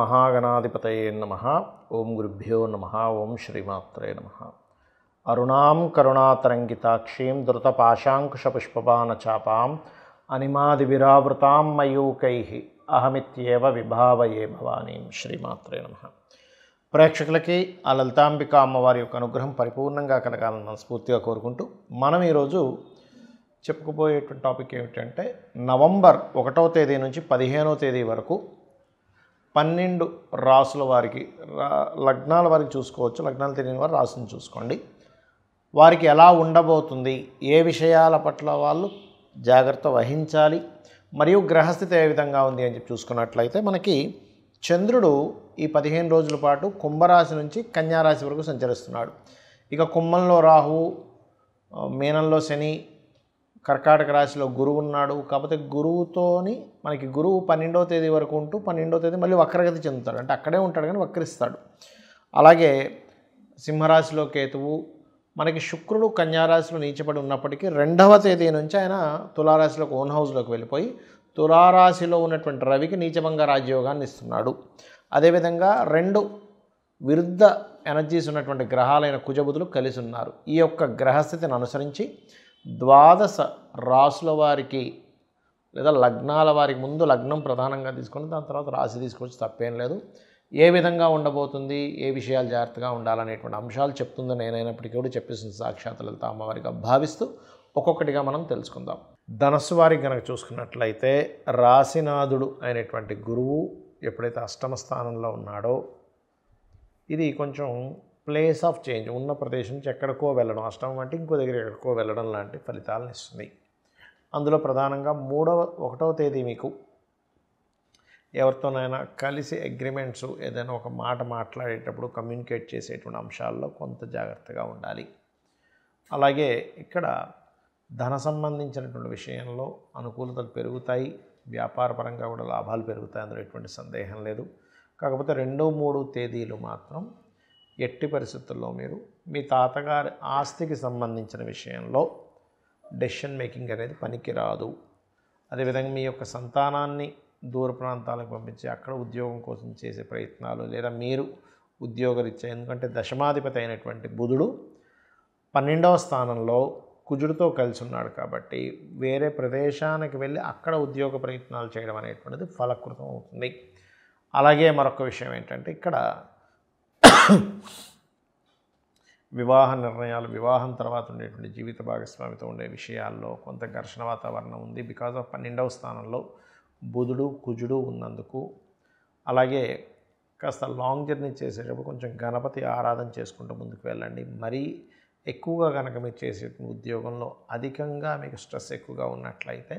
శ్రీమన్మహాగణాధిపతయే నమః. ఓం గురుభ్యో నమః. ఓం శ్రీమాత్రే నమః. అరుణాం కరుణాతరంగితాక్షీం ధృతపాశాంకుశపుష్పబాణచాపాం అనిమాదివిరావృతాం మయూకైః అహమిత్యేవ విభావయే భవానీం. శ్రీమాత్రే నమః. ప్రేక్షకులకి ఆ లలితాంబిక అమ్మవారి యొక్క అనుగ్రహం పరిపూర్ణంగా కలగాలని మనస్ఫూర్తిగా కోరుకుంటూ మనం ఈరోజు చెప్పుకోబోయేటువంటి టాపిక్ ఏమిటంటే నవంబర్ 1వ తేదీ నుంచి 15వ తేదీ వరకు 12 రాసుల వారికి లగ్నాల వారికి చూసుకోవచ్చు. లగ్నాలు తెలియని వారు రాసుని చూసుకోండి. వారికి ఎలా ఉండబోతుంది, ఏ విషయాల పట్ల వాళ్ళు జాగ్రత్త వహించాలి, మరియు గ్రహస్థితి ఏ విధంగా ఉంది అని చెప్పి చూసుకున్నట్లయితే మనకి చంద్రుడు ఈ 15 రోజుల పాటు కుంభరాశి నుంచి కన్యారాశి వరకు సంచరిస్తున్నాడు. ఇక కుంభంలో రాహువు, మీనంలో శని, కర్కాటక రాశిలో గురువు ఉన్నాడు. కాకపోతే గురువుతోని మనకి గురువు 12వ తేదీ వరకు ఉంటూ 12వ తేదీ మళ్ళీ వక్రగతి చెందుతాడు, అంటే అక్కడే ఉంటాడు కానీ వక్రిస్తాడు. అలాగే సింహరాశిలో కేతువు, మనకి శుక్రుడు కన్యారాశిలో నీచపడి ఉన్నప్పటికీ 2వ తేదీ నుంచి ఆయన తులారాశిలోకి ఓన్ హౌస్లోకి వెళ్ళిపోయి తులారాశిలో ఉన్నటువంటి రవికి నీచభంగ రాజ్యోగాన్ని ఇస్తున్నాడు. అదేవిధంగా 2 విరుద్ధ ఎనర్జీస్ ఉన్నటువంటి గ్రహాలైన కుజబుధులు కలిసి ఉన్నారు. ఈ యొక్క గ్రహస్థితిని అనుసరించి 12 రాసుల వారికి లేదా లగ్నాల వారికి ముందు లగ్నం ప్రధానంగా తీసుకొని దాని తర్వాత రాశి తీసుకొచ్చి తప్పేం లేదు. ఏ విధంగా ఉండబోతుంది, ఏ విషయాలు జాగ్రత్తగా ఉండాలనేటువంటి అంశాలు చెప్తుందో నేనైనప్పటికీ కూడా చెప్పేసింది సాక్షాత్ లలిత అమ్మవారిగా భావిస్తూ ఒక్కొక్కటిగా మనం తెలుసుకుందాం. ధనస్సు వారికి కనుక చూసుకున్నట్లయితే రాశినాథుడు అయినటువంటి గురువు ఎప్పుడైతే అష్టమ స్థానంలో ఉన్నాడో ఇది కొంచెం ప్లేస్ ఆఫ్ చేంజ్, ఉన్న ప్రదేశం నుంచి ఎక్కడికో వెళ్ళడం, అష్టమం అంటే ఇంకో దగ్గర ఎక్కడికో వెళ్ళడం లాంటి ఫలితాలను ఇస్తుంది. అందులో ప్రధానంగా 1వ తేదీ మీకు ఎవరితోనైనా కలిసి అగ్రిమెంట్స్ ఏదైనా ఒక మాట మాట్లాడేటప్పుడు కమ్యూనికేట్ చేసేటువంటి అంశాల్లో కొంత జాగ్రత్తగా ఉండాలి. అలాగే ఇక్కడ ధన సంబంధించినటువంటి విషయంలో అనుకూలతలు పెరుగుతాయి, వ్యాపారపరంగా కూడా లాభాలు పెరుగుతాయి, అందులో ఎటువంటి సందేహం లేదు. కాకపోతే 2, 3 తేదీలు మాత్రం ఎట్టి పరిస్థితుల్లో మీరు మీ తాతగారి ఆస్తికి సంబంధించిన విషయంలో డెసిషన్ మేకింగ్ అనేది పనికిరాదు. అదేవిధంగా మీ యొక్క సంతానాన్ని దూర ప్రాంతాలకు పంపించి అక్కడ ఉద్యోగం కోసం చేసే ప్రయత్నాలు, లేదా మీరు ఉద్యోగరీత్యా, ఎందుకంటే దశమాధిపతి అయినటువంటి బుధుడు 12వ స్థానంలో కుజుడితో కలిసి ఉన్నాడు కాబట్టి వేరే ప్రదేశానికి వెళ్ళి అక్కడ ఉద్యోగ ప్రయత్నాలు చేయడం అనేటువంటిది ఫలకృతం అవుతుంది. అలాగే మరొక విషయం ఏంటంటే ఇక్కడ వివాహ నిర్ణయాలు, వివాహం తర్వాత ఉండేటువంటి జీవిత భాగస్వామితో ఉండే విషయాల్లో కొంత ఘర్షణ వాతావరణం ఉంది. బికాజ్ ఆఫ్ 12వ స్థానంలో బుధుడు కుజుడు ఉన్నందుకు. అలాగే కాస్త లాంగ్ జర్నీ చేసేటప్పుడు కొంచెం గణపతి ఆరాధన చేసుకుంటూ ముందుకు వెళ్ళండి. మరీ ఎక్కువగా కనుక మీరు చేసే ఉద్యోగంలో అధికంగా మీకు స్ట్రెస్ ఎక్కువగా ఉన్నట్లయితే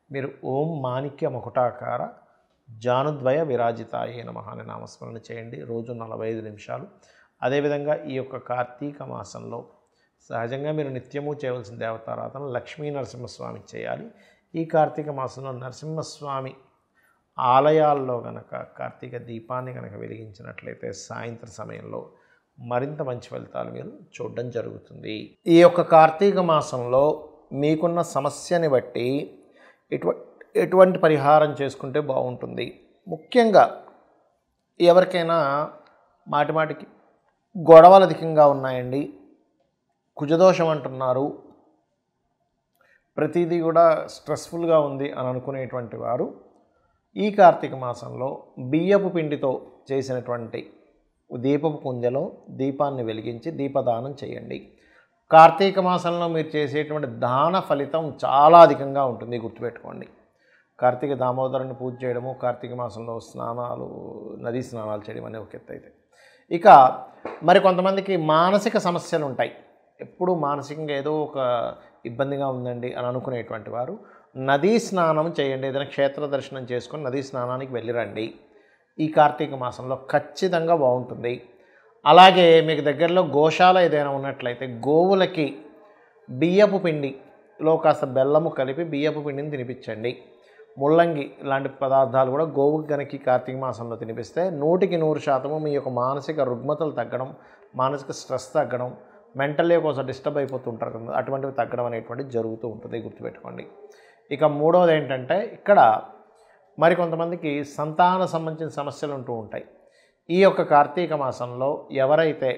మీరు ఓం మాణిక్య మకుటాకార జానుద్వయ విరాజితాయే నమః అనే నామస్మరణ చేయండి రోజు 45 నిమిషాలు. అదేవిధంగా ఈ యొక్క కార్తీక మాసంలో సహజంగా మీరు నిత్యము చేయవలసిన దేవతారాధన లక్ష్మీ నరసింహస్వామి చేయాలి. ఈ కార్తీక మాసంలో నరసింహస్వామి ఆలయాల్లో కనుక కార్తీక దీపాన్ని కనుక వెలిగించినట్లయితే సాయంత్రం సమయంలో మరింత మంచి ఫలితాలు మీరు చూడడం జరుగుతుంది. ఈ యొక్క కార్తీక మాసంలో మీకున్న సమస్యని బట్టి ఎటువంటి పరిహారం చేసుకుంటే బాగుంటుంది. ముఖ్యంగా ఎవరికైనా మాటిమాటికి గొడవలు అధికంగా ఉన్నాయండి, కుజదోషం అంటున్నారు, ప్రతిదీ కూడా స్ట్రెస్ఫుల్గా ఉంది అని అనుకునేటువంటి వారు ఈ కార్తీక మాసంలో బియ్యపు పిండితో చేసినటువంటి దీపపు కుంజలో దీపాన్ని వెలిగించి దీపదానం చేయండి. కార్తీక మాసంలో మీరు చేసేటువంటి దాన ఫలితం చాలా అధికంగా ఉంటుంది, గుర్తుపెట్టుకోండి. కార్తీక దామోదరుని పూజ చేయడము, కార్తీక మాసంలో స్నానాలు, నదీ స్నానాలు చేయడం అనే ఒక ఎత్తు అయితే, ఇక మరి కొంతమందికి మానసిక సమస్యలు ఉంటాయి. ఎప్పుడు మానసికంగా ఏదో ఒక ఇబ్బందిగా ఉందండి అని అనుకునేటువంటి వారు నదీ స్నానం చేయండి. ఏదైనా క్షేత్ర దర్శనం చేసుకొని నదీ స్నానానికి వెళ్ళిరండి. ఈ కార్తీక మాసంలో ఖచ్చితంగా బాగుంటుంది. అలాగే మీకు దగ్గరలో గోశాల ఏదైనా ఉన్నట్లయితే గోవులకి బియ్యపు పిండిలో కాస్త బెల్లము కలిపి బియ్యపు పిండిని తినిపించండి. ముల్లంగి లాంటి పదార్థాలు కూడా గోవుకి కనుక కార్తీక మాసంలో తినిపిస్తే 100% మీ యొక్క మానసిక రుగ్మతలు తగ్గడం, మానసిక స్ట్రెస్ తగ్గడం, మెంటల్లీ కోసం డిస్టర్బ్ అయిపోతుంటారు కదా, అటువంటివి తగ్గడం అనేటువంటిది జరుగుతూ ఉంటుంది, గుర్తుపెట్టుకోండి. ఇక 3వది ఏంటంటే ఇక్కడ మరికొంతమందికి సంతాన సంబంధించిన సమస్యలు ఉంటూ ఉంటాయి. ఈ యొక్క కార్తీక మాసంలో ఎవరైతే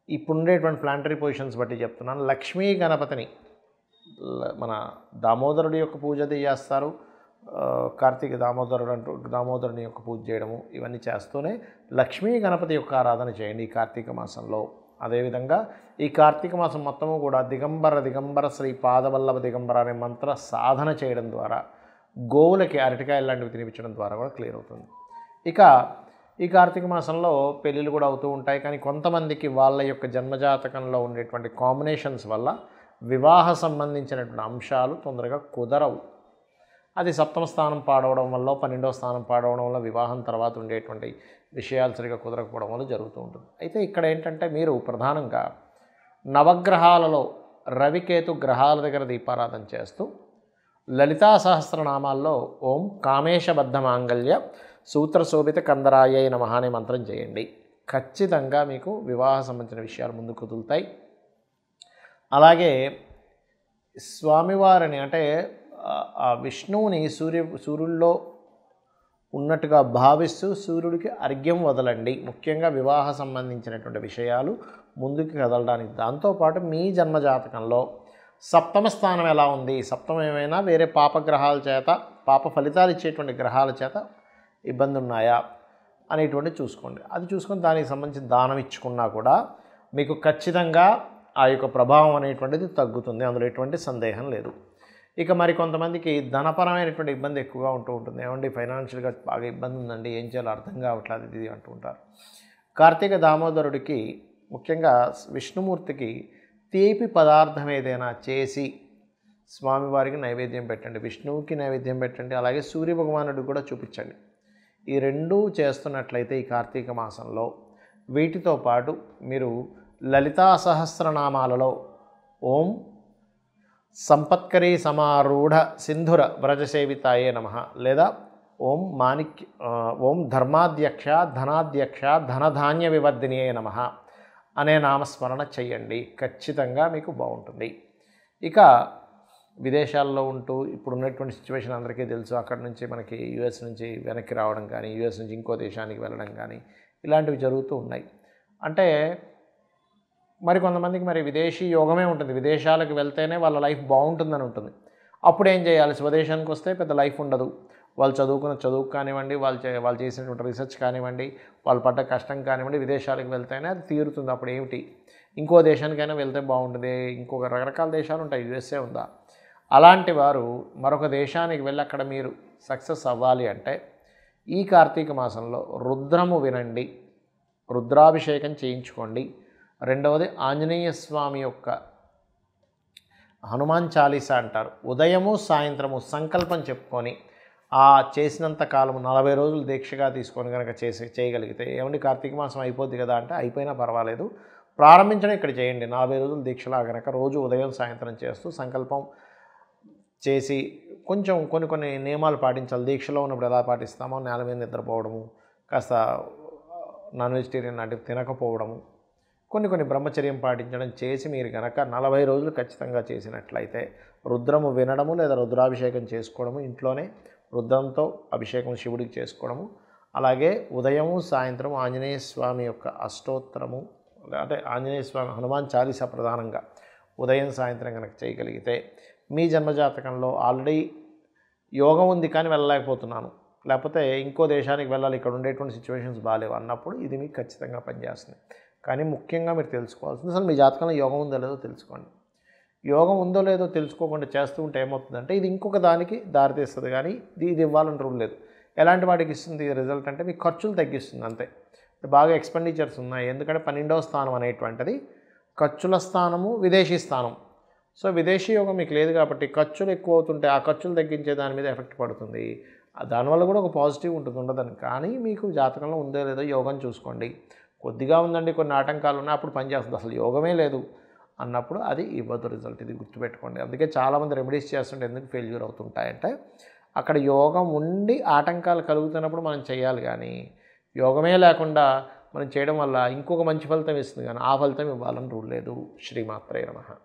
ఇప్పుడుండేటువంటి ప్లానటరీ పొజిషన్స్ బట్టి చెప్తున్నాను, లక్ష్మీ గణపతిని మన దామోదరుడి యొక్క పూజ చేస్తారు. కార్తీక దామోదరుని యొక్క పూజ చేయడము ఇవన్నీ చేస్తూనే లక్ష్మీ గణపతి యొక్క ఆరాధన చేయండి ఈ కార్తీక మాసంలో. అదేవిధంగా ఈ కార్తీక మాసం మొత్తము కూడా దిగంబర శ్రీ పాదవల్లభ దిగంబర అనే మంత్ర సాధన చేయడం ద్వారా, గోవులకి అరటికాయలు లాంటివి తినిపించడం ద్వారా కూడా క్లియర్ అవుతుంది. ఇక ఈ కార్తీక మాసంలో పెళ్ళిళ్ళు కూడా అవుతూ ఉంటాయి. కానీ కొంతమందికి వాళ్ళ యొక్క జన్మజాతకంలో ఉండేటువంటి కాంబినేషన్స్ వల్ల వివాహ సంబంధించినటువంటి అంశాలు తొందరగా కుదరవు. అది సప్తమ స్థానం పాడవడం వల్ల, 12వ స్థానం పాడవడం వల్ల, వివాహం తర్వాత ఉండేటువంటి విషయాలు సరిగా కుదరకపోవడం వల్ల జరుగుతూ ఉంటుంది. అయితే ఇక్కడ ఏంటంటే మీరు ప్రధానంగా నవగ్రహాలలో రవికేతు గ్రహాల దగ్గర దీపారాధన చేస్తూ లలితా సహస్రనామాల్లో ఓం కామేశబద్ధ మాంగళ్య సూత్రశోభిత కందరాయ నమః అనే మంత్రం చేయండి. ఖచ్చితంగా మీకు వివాహ సంబంధించిన విషయాలు ముందు కుదులుతాయి. అలాగే స్వామివారిని అంటే ఆ విష్ణువుని సూర్యుల్లో ఉన్నట్టుగా భావిస్తూ సూర్యుడికి అర్ఘ్యం వదలండి. ముఖ్యంగా వివాహ సంబంధించినటువంటి విషయాలు ముందుకు కదలడానికి. దాంతోపాటు మీ జన్మజాతకంలో సప్తమ స్థానం ఎలా ఉంది, సప్తమం ఏమైనా వేరే పాపగ్రహాల చేత, పాప ఫలితాలు ఇచ్చేటువంటి గ్రహాల చేత ఇబ్బంది ఉన్నాయా అనేటువంటి చూసుకోండి. అది చూసుకొని దానికి సంబంధించిన దానం ఇచ్చుకున్నా కూడా మీకు ఖచ్చితంగా ఆ యొక్క ప్రభావం అనేటువంటిది తగ్గుతుంది. అందులో ఎటువంటి సందేహం లేదు. ఇక మరి కొంతమందికి ధనపరమైనటువంటి ఇబ్బంది ఎక్కువగా ఉంటూ ఉంటుంది. ఏమండి ఫైనాన్షియల్గా బాగా ఇబ్బంది ఉందండి, ఏం చేయాలో అర్థం కావట్లేదు ఇది అంటూ ఉంటారు. కార్తీక దామోదరుడికి ముఖ్యంగా విష్ణుమూర్తికి తీపి పదార్థం ఏదైనా చేసి స్వామివారికి నైవేద్యం పెట్టండి, విష్ణువుకి నైవేద్యం పెట్టండి, అలాగే సూర్య భగవానుడికి కూడా చూపించండి. ఈ రెండూ చేస్తున్నట్లయితే ఈ కార్తీక మాసంలో వీటితో పాటు మీరు లలితా సహస్రనామాలలో ఓం సంపత్కరీ సమారూఢ సింధుర వ్రజసేవితాయే నమః లేదా ఓం ధర్మాధ్యక్ష ధనాధ్యక్ష ధనధాన్య వివర్ధినియే నమః అనే నామస్మరణ చెయ్యండి. ఖచ్చితంగా మీకు బాగుంటుంది. ఇక విదేశాల్లో ఉంటూ ఇప్పుడు ఉన్నటువంటి సిచ్యువేషన్ అందరికీ తెలుసు. అక్కడ నుంచి మనకి యుఎస్ నుంచి వెనక్కి రావడం కానీ, యుఎస్ నుంచి ఇంకో దేశానికి వెళ్ళడం కానీ ఇలాంటివి జరుగుతూ ఉన్నాయి. అంటే మరి కొంతమందికి మరి విదేశీ యోగమే ఉంటుంది. విదేశాలకు వెళ్తేనే వాళ్ళ లైఫ్ బాగుంటుందని ఉంటుంది. అప్పుడు ఏం చేయాలి? స్వదేశానికి వస్తే పెద్ద లైఫ్ ఉండదు. వాళ్ళు చదువుకున్న చదువు కానివ్వండి, వాళ్ళు చేసినటువంటి రీసెర్చ్ కానివ్వండి, వాళ్ళు పడ్డ కష్టం కానివ్వండి, విదేశాలకు వెళ్తేనే అది తీరుతుంది. అప్పుడు ఏమిటి, ఇంకో దేశానికైనా వెళ్తే బాగుంటుంది. ఇంకొక రకరకాల దేశాలు ఉంటాయి, యుఎస్ఏ ఉందా. అలాంటి వారు మరొక దేశానికి వెళ్ళి అక్కడ మీరు సక్సెస్ అవ్వాలి అంటే ఈ కార్తీక మాసంలో రుద్రము వినండి, రుద్రాభిషేకం చేయించుకోండి. రెండవది ఆంజనేయ స్వామి యొక్క హనుమాన్ చాలీసా అంటారు. ఉదయము సాయంత్రము సంకల్పం చెప్పుకొని ఆ చేసినంత కాలము 40 రోజులు దీక్షగా తీసుకొని కనుక చేయగలిగితే, ఏమండి కార్తీక మాసం అయిపోద్ది కదా అంటే అయిపోయినా పర్వాలేదు, ప్రారంభించడం ఇక్కడ చేయండి. 40 రోజులు దీక్షలా కనుక రోజు ఉదయం సాయంత్రం చేస్తూ సంకల్పం చేసి కొంచెం కొన్ని నియమాలు పాటించాలి. దీక్షలో ఉన్నప్పుడు ఎలా పాటిస్తామో నేల మీద నిద్రపోవడము, కాస్త నాన్ వెజిటేరియన్ లాంటివి తినకపోవడము, కొన్ని బ్రహ్మచర్యం పాటించడం చేసి మీరు కనుక 40 రోజులు ఖచ్చితంగా చేసినట్లయితే రుద్రము వినడము లేదా రుద్రాభిషేకం చేసుకోవడము, ఇంట్లోనే రుద్రంతో అభిషేకం శివుడికి చేసుకోవడము, అలాగే ఉదయము సాయంత్రం ఆంజనేయ స్వామి యొక్క అష్టోత్తరము అంటే ఆంజనేయ స్వామి హనుమాన్ చాలీసా ప్రధానంగా ఉదయం సాయంత్రం కనుక చేయగలిగితే మీ జన్మజాతకంలో ఆల్రెడీ యోగం ఉంది కానీ వెళ్ళలేకపోతున్నాను, లేకపోతే ఇంకో దేశానికి వెళ్ళాలి, ఇక్కడ ఉండేటువంటి సిచ్యువేషన్స్ బాగాలేవు అన్నప్పుడు ఇది మీకు ఖచ్చితంగా పనిచేస్తుంది. కానీ ముఖ్యంగా మీరు తెలుసుకోవాల్సింది అసలు మీ జాతకంలో యోగం ఉందో లేదో తెలుసుకోండి. యోగం ఉందో లేదో తెలుసుకోకుండా చేస్తూ ఉంటే ఏమవుతుందంటే ఇది ఇంకొక దానికి దారితీస్తుంది. కానీ ఇది ఇవ్వాలని రూల్ లేదు. ఎలాంటి వాటికి ఇస్తుంది రిజల్ట్ అంటే మీకు ఖర్చులు తగ్గిస్తుంది అంతే. బాగా ఎక్స్పెండిచర్స్ ఉన్నాయి, ఎందుకంటే 12వ స్థానం అనేటువంటిది ఖర్చుల స్థానము, విదేశీ స్థానం. సో విదేశీ యోగం మీకు లేదు కాబట్టి ఖర్చులు ఎక్కువ అవుతుంటే ఆ ఖర్చులు తగ్గించే దాని మీద ఎఫెక్ట్ పడుతుంది. దానివల్ల కూడా ఒక పాజిటివ్ ఉంటుంది, ఉండదని. కానీ మీకు జాతకంలో ఉందో లేదో యోగం చూసుకోండి. కొద్దిగా ఉందండి, కొన్ని ఆటంకాలు ఉన్నాయి, అప్పుడు పనిచేస్తుంది. అసలు యోగమే లేదు అన్నప్పుడు అది ఇవ్వదు రిజల్ట్. ఇది గుర్తుపెట్టుకోండి. అందుకే చాలామంది రెమెడీస్ చేస్తుంటే ఎందుకు ఫెయిల్యూర్ అవుతుంటాయంటే అక్కడ యోగం ఉండి ఆటంకాలు కలుగుతున్నప్పుడు మనం చేయాలి. కానీ యోగమే లేకుండా మనం చేయడం వల్ల ఇంకొక మంచి ఫలితం ఇస్తుంది, కానీ ఆ ఫలితం ఇవ్వాలని రూల్ లేదు. శ్రీమాత్రే నమః.